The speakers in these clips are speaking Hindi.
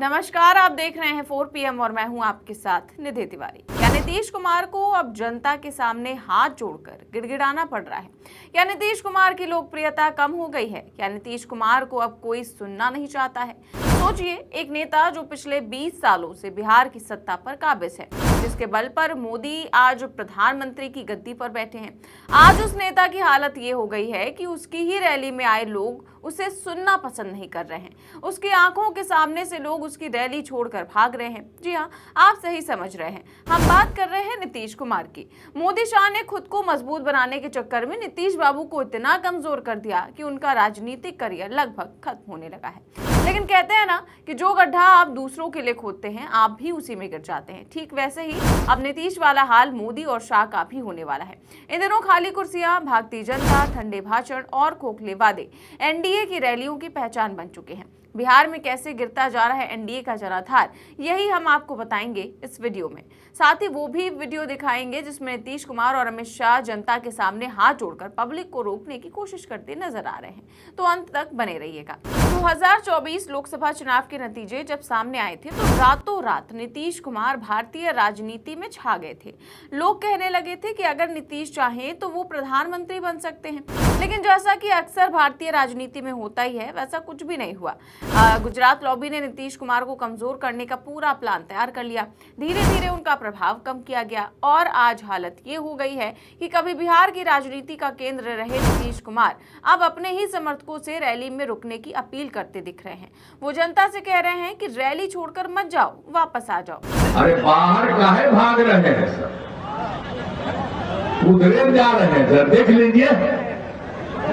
नमस्कार, आप देख रहे हैं 4 PM और मैं हूं आपके साथ निधि तिवारी। क्या नीतीश कुमार को अब जनता के सामने हाथ जोड़कर गिड़गिड़ाना पड़ रहा है? क्या नीतीश कुमार की लोकप्रियता कम हो गई है? क्या नीतीश कुमार को अब कोई सुनना नहीं चाहता है? सोचिए, एक नेता जो पिछले 20 सालों से बिहार की सत्ता पर काबिज है, जिसके बल पर मोदी आज प्रधानमंत्री की गद्दी पर बैठे हैं, आज उस नेता की हालत ये हो गई है कि उसकी ही रैली में आए लोग उसे सुनना पसंद नहीं कर रहे हैं। उसकी आंखों के सामने से लोग उसकी रैली छोड़कर भाग रहे हैं। जी हाँ, आप सही समझ रहे हैं, हम बात कर रहे हैं नीतीश कुमार की। मोदी शाह ने खुद को मजबूत बनाने के चक्कर में नीतीश बाबू को इतना कमजोर कर दिया कि उनका राजनीतिक करियर लगभग खत्म होने लगा है। लेकिन कहते हैं ना कि जो गड्ढा आप दूसरों के लिए खोदते हैं, आप भी उसी में गिर जाते हैं। ठीक वैसे ही अब नीतीश वाला हाल मोदी और शाह का भी होने वाला है। इन दिनों खाली कुर्सियां, भागती जनता, ठंडे भाषण और खोखले वादे एनडीए की रैलियों की पहचान बन चुके हैं। बिहार में कैसे गिरता जा रहा है एनडीए का जनाधार, यही हम आपको बताएंगे इस वीडियो में। साथ ही वो भी वीडियो दिखाएंगे जिसमें नीतीश कुमार और अमित शाह जनता के सामने हाथ जोड़कर पब्लिक को रोकने की कोशिश करते नजर आ रहे हैं। तो अंत तक बने रहिएगा। 2024 लोकसभा चुनाव के नतीजे जब सामने आए थे तो रातों रात नीतीश कुमार भारतीय राजनीति में छा गए थे। लोग कहने लगे थे कि अगर नीतीश चाहें तो वो प्रधानमंत्री बन सकते हैं। लेकिन जैसा कि अक्सर भारतीय राजनीति में होता ही है, वैसा कुछ भी नहीं हुआ। गुजरात लॉबी ने नीतीश कुमार को कमजोर करने का पूरा प्लान तैयार कर लिया। धीरे धीरे उनका प्रभाव कम किया गया और आज हालत ये हो गई है कि कभी बिहार की राजनीति का केंद्र रहे नीतीश कुमार अब अपने ही समर्थकों से रैली में रुकने की अपील करते दिख रहे हैं। वो जनता से कह रहे हैं कि रैली छोड़कर मत जाओ, वापस आ जाओ। अरे बाहर काहे भाग रहे हैं सर? उधर जा रहे हैं सर, देख लीजिए।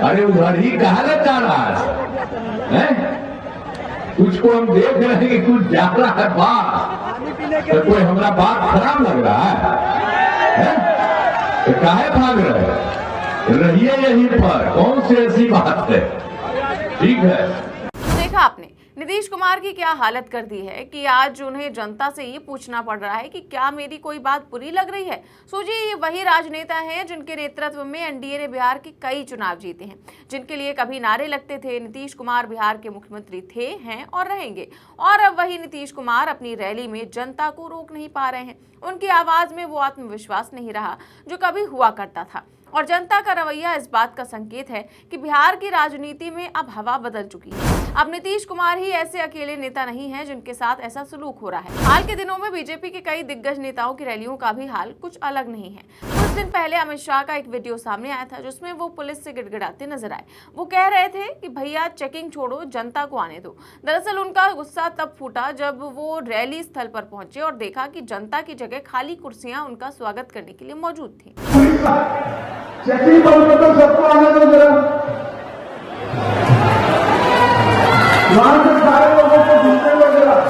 अरे उधर ही कहा जा रहा है? कुछ को हम देख रहे हैं कि कुछ जा रहा है बाहर, तो कोई हमारा बात खराब लग रहा है? तो काहे भाग रहे हैं? रहिए यहीं पर, कौन सी ऐसी बात है? ठीक है। देखा आपने नीतीश कुमार की क्या हालत कर दी है कि आज उन्हें जनता से ये पूछना पड़ रहा है कि क्या मेरी कोई बात बुरी लग रही है। सोचिए, ये वही राजनेता हैं जिनके नेतृत्व में एनडीए ने बिहार के कई चुनाव जीते हैं, जिनके लिए कभी नारे लगते थे। नीतीश कुमार बिहार के मुख्यमंत्री थे, हैं और रहेंगे। और अब वही नीतीश कुमार अपनी रैली में जनता को रोक नहीं पा रहे हैं। उनकी आवाज में वो आत्मविश्वास नहीं रहा जो कभी हुआ करता था। और जनता का रवैया इस बात का संकेत है कि बिहार की राजनीति में अब हवा बदल चुकी है। अब नीतीश कुमार ही ऐसे अकेले नेता नहीं हैं जिनके साथ ऐसा सलूक हो रहा है। हाल के दिनों में बीजेपी के कई दिग्गज नेताओं की रैलियों का भी हाल कुछ अलग नहीं है। कुछ दिन पहले अमित शाह का एक वीडियो सामने आया था जिसमें वो पुलिस से गिड़गिड़ाते नजर आए। वो कह रहे थे कि भैया चेकिंग छोड़ो, जनता को आने दो। दरअसल उनका गुस्सा तब फूटा जब वो रैली स्थल पर पहुंचे और देखा कि जनता की जगह खाली कुर्सियां उनका स्वागत करने के लिए मौजूद थी। चेकिंग बंद तो सबको आने दो जरा। वहां से सारे लोगों को घुसने दो जरा।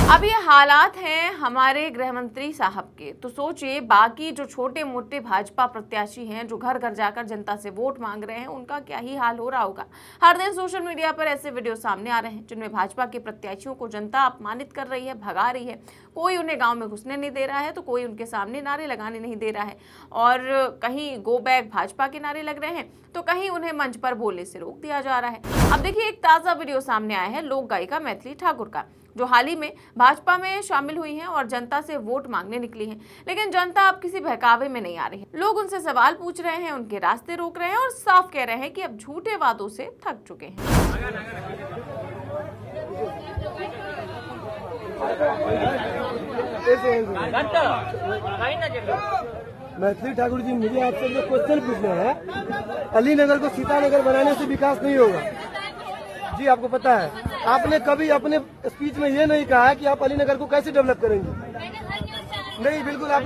अब ये हालात हैं हमारे गृह मंत्री साहब के, तो सोचिए बाकी जो छोटे मोटे भाजपा प्रत्याशी हैं जो घर घर जाकर जनता से वोट मांग रहे हैं, उनका क्या ही हाल हो रहा होगा। हर दिन सोशल मीडिया पर ऐसे वीडियो सामने आ रहे हैं जिनमें भाजपा के प्रत्याशियों को जनता अपमानित कर रही है, भगा रही है। कोई उन्हें गाँव में घुसने नहीं दे रहा है तो कोई उनके सामने नारे लगाने नहीं दे रहा है, और कहीं गो बैक भाजपा के नारे लग रहे हैं तो कहीं उन्हें मंच पर बोलने से रोक दिया जा रहा है। अब देखिए, एक ताज़ा वीडियो सामने आया है लोक गायिका मैथिली ठाकुर का, जो हाल ही में भाजपा में शामिल हुई हैं और जनता से वोट मांगने निकली हैं। लेकिन जनता अब किसी बहकावे में नहीं आ रही है। लोग उनसे सवाल पूछ रहे हैं, उनके रास्ते रोक रहे हैं और साफ कह रहे हैं कि अब झूठे वादों से थक चुके हैं। मैथिली ठाकुर जी, मुझे आपसे जो क्वेश्चन पूछना है, अलीनगर को सीतानगर बनाने से विकास नहीं होगा। जी, आपको पता है, आपने कभी अपने स्पीच में ये नहीं कहा कि आप अलीनगर को कैसे डेवलप करेंगे। नहीं बिल्कुल आप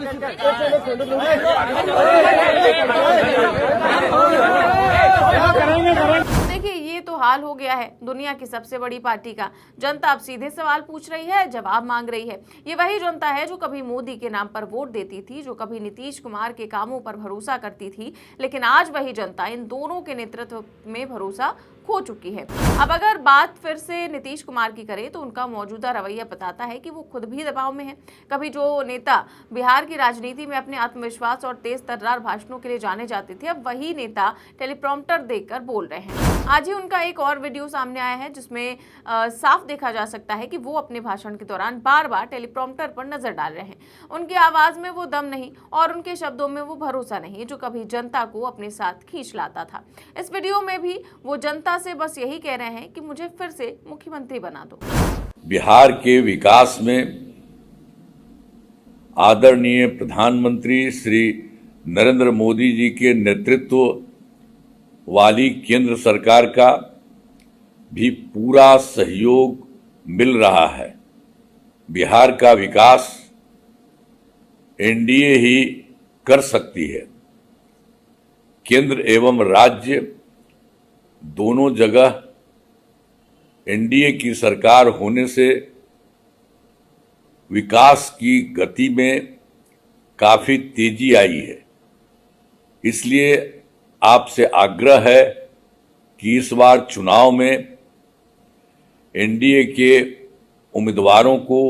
देखिए, ये तो हाल हो गया है दुनिया की सबसे बड़ी पार्टी का। जनता अब सीधे सवाल पूछ रही है, जवाब मांग रही है। ये वही जनता है जो कभी मोदी के नाम पर वोट देती थी, जो कभी नीतीश कुमार के कामों पर भरोसा करती थी, लेकिन आज वही जनता इन दोनों के नेतृत्व में भरोसा खो चुकी है। अब अगर बात फिर से नीतीश कुमार की करें तो उनका मौजूदा रवैया बताता है कि वो खुद भी दबाव में है। कभी जो नेता बिहार की राजनीति में अपने आत्मविश्वास और तेज तर्रार भाषणों के लिए जाने जाते थे, अब वही नेता टेलीप्रॉम्प्टर देखकर बोल रहे हैं। आज ही उनका एक और वीडियो सामने आया है जिसमें साफ देखा जा सकता है कि वो अपने भाषण के दौरान बार बार टेलीप्रॉम्प्टर पर नजर डाल रहे हैं। उनकी आवाज में वो दम नहीं और उनके शब्दों में वो भरोसा नहीं जो कभी जनता को अपने साथ खींच लाता था। इस वीडियो में भी वो जनता से बस यही कह रहे हैं कि मुझे फिर से मुख्यमंत्री बना दो। बिहार के विकास में आदरणीय प्रधानमंत्री श्री नरेंद्र मोदी जी के नेतृत्व वाली केंद्र सरकार का भी पूरा सहयोग मिल रहा है। बिहार का विकास एनडीए ही कर सकती है। केंद्र एवं राज्य दोनों जगह एनडीए की सरकार होने से विकास की गति में काफी तेजी आई है। इसलिए आपसे आग्रह है कि इस बार चुनाव में एनडीए के उम्मीदवारों को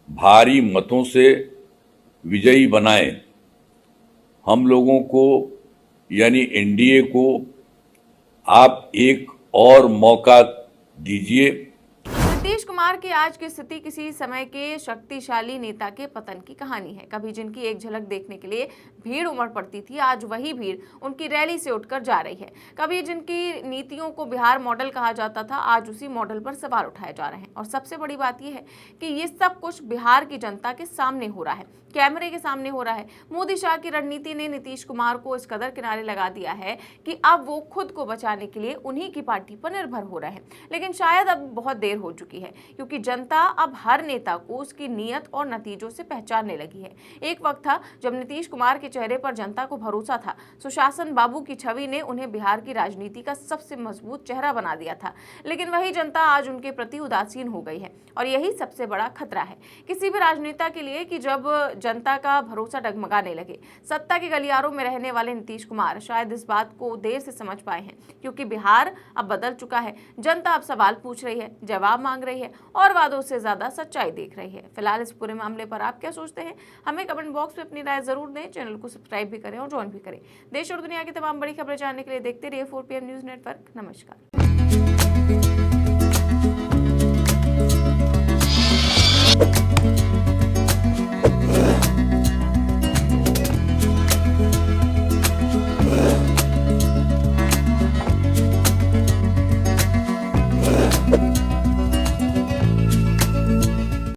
भारी मतों से विजयी बनाएं। हम लोगों को यानी एनडीए को आप एक और मौका दीजिए। नीतीश कुमार की आज की स्थिति किसी समय के शक्तिशाली नेता के पतन की कहानी है। कभी जिनकी एक झलक देखने के लिए भीड़ उमड़ पड़ती थी, आज वही भीड़ उनकी रैली से उठकर जा रही है। कभी जिनकी नीतियों को बिहार मॉडल कहा जाता था, आज उसी मॉडल पर सवाल उठाए जा रहे हैं। और सबसे बड़ी बात यह है कि ये सब कुछ बिहार की जनता के सामने हो रहा है, कैमरे के सामने हो रहा है। मोदी शाह की रणनीति ने नीतीश कुमार को इस कदर किनारे लगा दिया है कि अब वो खुद को बचाने के लिए उन्हीं की पार्टी पर निर्भर हो रहे हैं। लेकिन शायद अब बहुत देर हो चुकी है, क्योंकि जनता अब हर नेता को उसकी नीयत और नतीजों से पहचानने लगी है। एक वक्त था जब नीतीश कुमार के चेहरे पर जनता को भरोसा था। सुशासन बाबू की छवि ने उन्हें बिहार की राजनीति का सबसे मजबूत चेहरा बना दिया था, लेकिन वही जनता आज उनके प्रति उदासीन हो गई है। और यही सबसे बड़ा खतरा है किसी भी राजनेता के लिए कि जब जनता का भरोसा डगमगाने लगे। सत्ता के गलियारों में रहने वाले नीतीश कुमार शायद इस बात को देर से समझ पाए हैं, क्योंकि बिहार अब बदल चुका है। जनता अब सवाल पूछ रही है, जवाब मांग रही है और वादों से ज्यादा सच्चाई देख रही है। फिलहाल इस पूरे मामले पर आप क्या सोचते हैं, हमें कमेंट बॉक्स में अपनी राय जरूर दें। चैनल को सब्सक्राइब भी करें और ज्वाइन भी करें। देश और दुनिया की तमाम बड़ी खबरें जानने के लिए देखते रहिए 4PM न्यूज नेटवर्क। नमस्कार।